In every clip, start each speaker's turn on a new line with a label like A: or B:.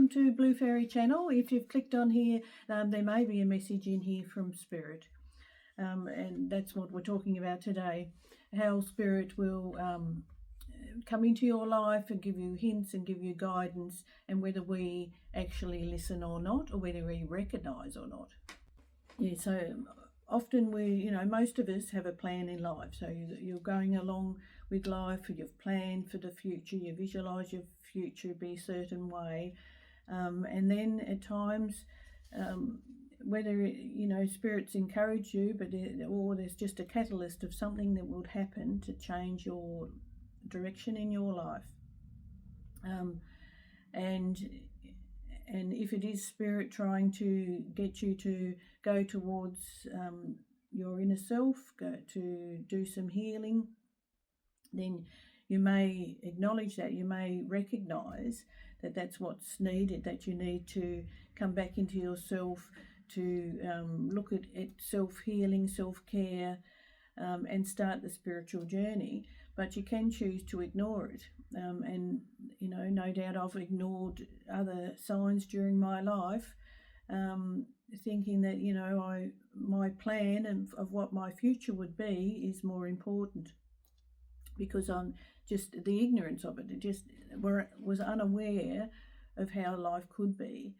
A: welcome to Blue Fairy Channel. If you've clicked on here, there may be a message in here from Spirit, and that's what we're talking about today. How Spirit will come into your life and give you hints and give you guidance, and whether we actually listen or not, or whether we recognise or not. Yeah, so often most of us have a plan in life. So you're going along with life, you've planned for the future, you visualise your future be a certain way, and then at times, whether spirits encourage you, or there's just a catalyst of something that would happen to change your direction in your life, and if it is Spirit trying to get you to go towards your inner self, go to do some healing, then you may acknowledge that, you may recognise that that's what's needed, that you need to come back into yourself, to look at self-healing, self-care, and start the spiritual journey. But you can choose to ignore it, and no doubt I've ignored other signs during my life, thinking that my plan of what my future would be is more important, because I'm just the ignorance of it. It just was unaware of how life could be.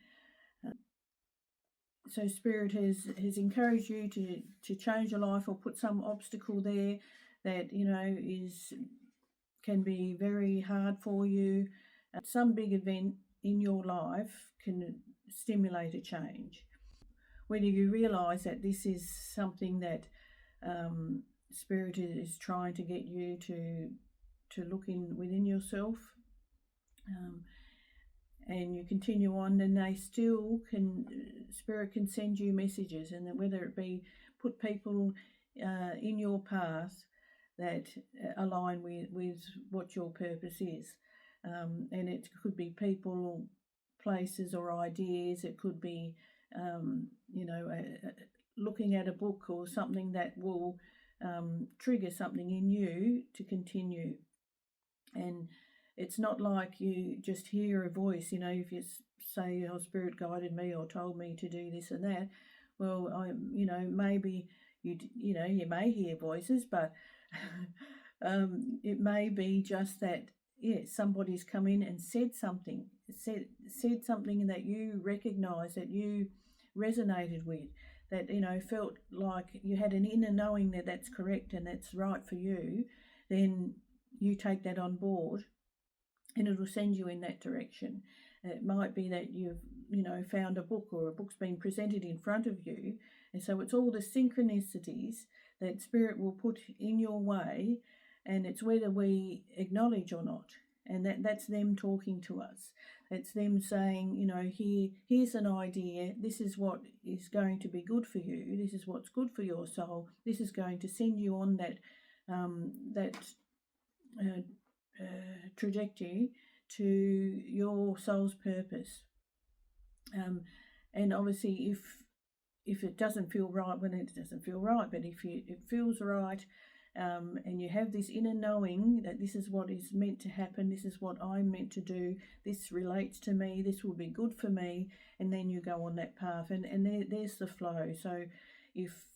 A: So Spirit has encouraged you to change your life, or put some obstacle there that can be very hard for you. Some big event in your life can stimulate a change. Whether you realise that this is something that Spirit is trying to get you to look within yourself, and you continue on, then Spirit can send you messages, and whether it be put people in your path that align with what your purpose is, and it could be people, places, or ideas. It could be looking at a book or something that will trigger something in you to continue. And it's not like you just hear a voice, if you say, "Oh, Spirit guided me or told me to do this and that." Well, maybe you may hear voices, but it may be just that, somebody's come in and said something that you recognise, that you resonated with, that felt like you had an inner knowing that that's correct and that's right for you. Then you take that on board, and it'll send you in that direction. It might be that you've found a book, or a book's been presented in front of you, and so it's all the synchronicities that Spirit will put in your way, and it's whether we acknowledge or not. And that's them talking to us. It's them saying, here's an idea. This is what is going to be good for you. This is what's good for your soul. This is going to send you on that trajectory to your soul's purpose. And obviously, if it doesn't feel right, when it doesn't feel right, but if it feels right, and you have this inner knowing that this is what is meant to happen, this is what I'm meant to do, this relates to me, this will be good for me, and then you go on that path, and there's the flow. So if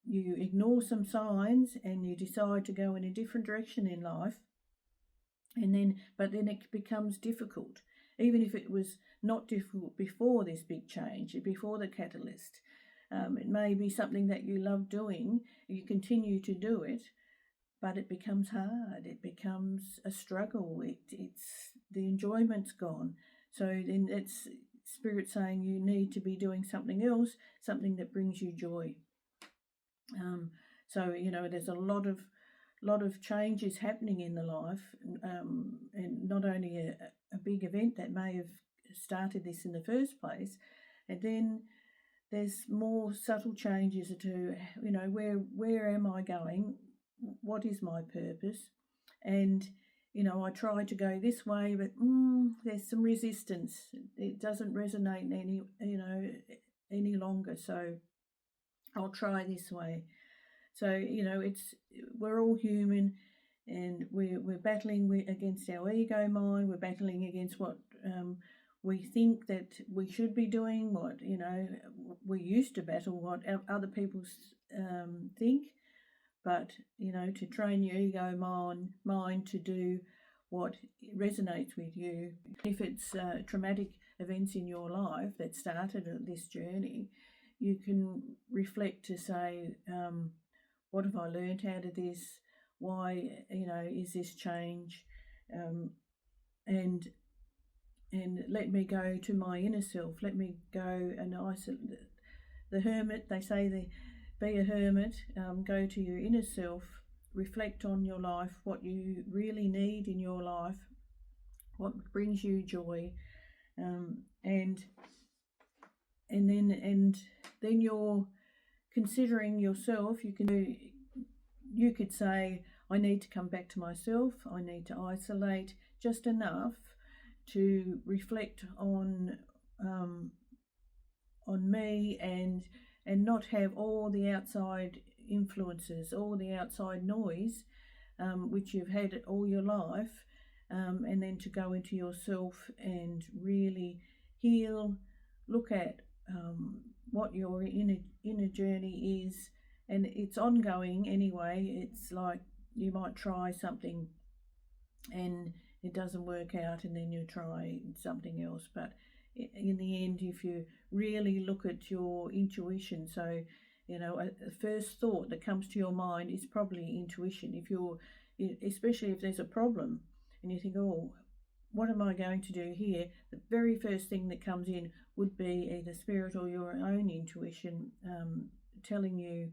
A: you ignore some signs and you decide to go in a different direction in life, but then it becomes difficult, even if it was not difficult before this big change, before the catalyst. It may be something that you love doing, you continue to do it, but it becomes hard, it becomes a struggle, it's the enjoyment's gone. So then it's Spirit saying you need to be doing something else, something that brings you joy. So there's a lot of changes happening in the life, and not only a big event that may have started this in the first place, and then there's more subtle changes to, where am I going? What is my purpose? And, I try to go this way, but there's some resistance. It doesn't resonate any longer. So I'll try this way. So, we're all human, and we're battling against our ego mind. We're battling against we think that we should be doing what, we used to battle what other people think, but, to train your ego mind to do what resonates with you. If it's traumatic events in your life that started this journey, you can reflect to say, what have I learned out of this? Why, is this change? And let me go to my inner self. Let me go and isolate. The hermit, they say, be a hermit. Go to your inner self. Reflect on your life, what you really need in your life, what brings you joy, and then you're considering yourself. You could say, I need to come back to myself. I need to isolate just enough to reflect on me, and not have all the outside influences, all the outside noise, which you've had all your life, and then to go into yourself and really heal, look at what your inner journey is. And it's ongoing anyway. It's like you might try something and it doesn't work out, and then you try something else. But in the end, if you really look at your intuition, so a first thought that comes to your mind is probably intuition. Especially if there's a problem and you think, oh, what am I going to do here? The very first thing that comes in would be either spirit or your own intuition telling you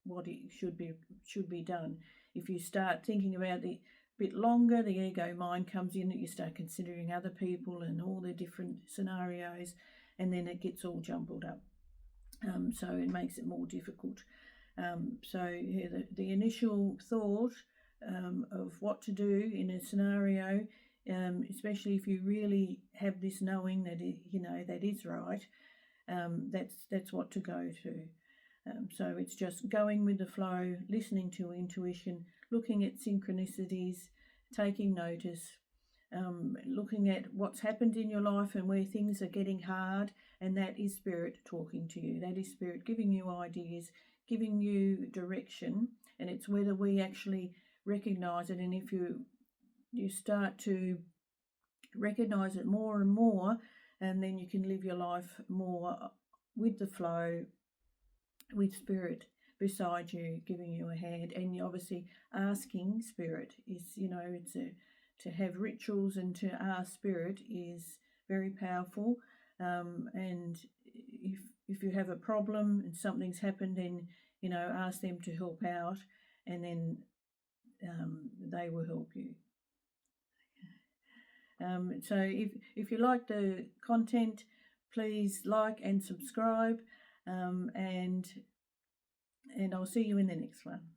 A: what it should be done. If you start thinking about it a bit longer, the ego mind comes in, that you start considering other people and all the different scenarios, and then it gets all jumbled up. So it makes it more difficult. The initial thought of what to do in a scenario, especially if you really have this knowing that that is right, that's what to go to. So it's just going with the flow, listening to intuition, looking at synchronicities, taking notice, looking at what's happened in your life and where things are getting hard, and that is spirit talking to you. That is spirit giving you ideas, giving you direction, and it's whether we actually recognise it. And if you start to recognise it more and more, and then you can live your life more with the flow, with spirit beside you, giving you a hand. And you obviously asking spirit is, to have rituals and to ask spirit is very powerful. And if you have a problem and something's happened, then ask them to help out, and then they will help you. So if you like the content, please like and subscribe, and I'll see you in the next one.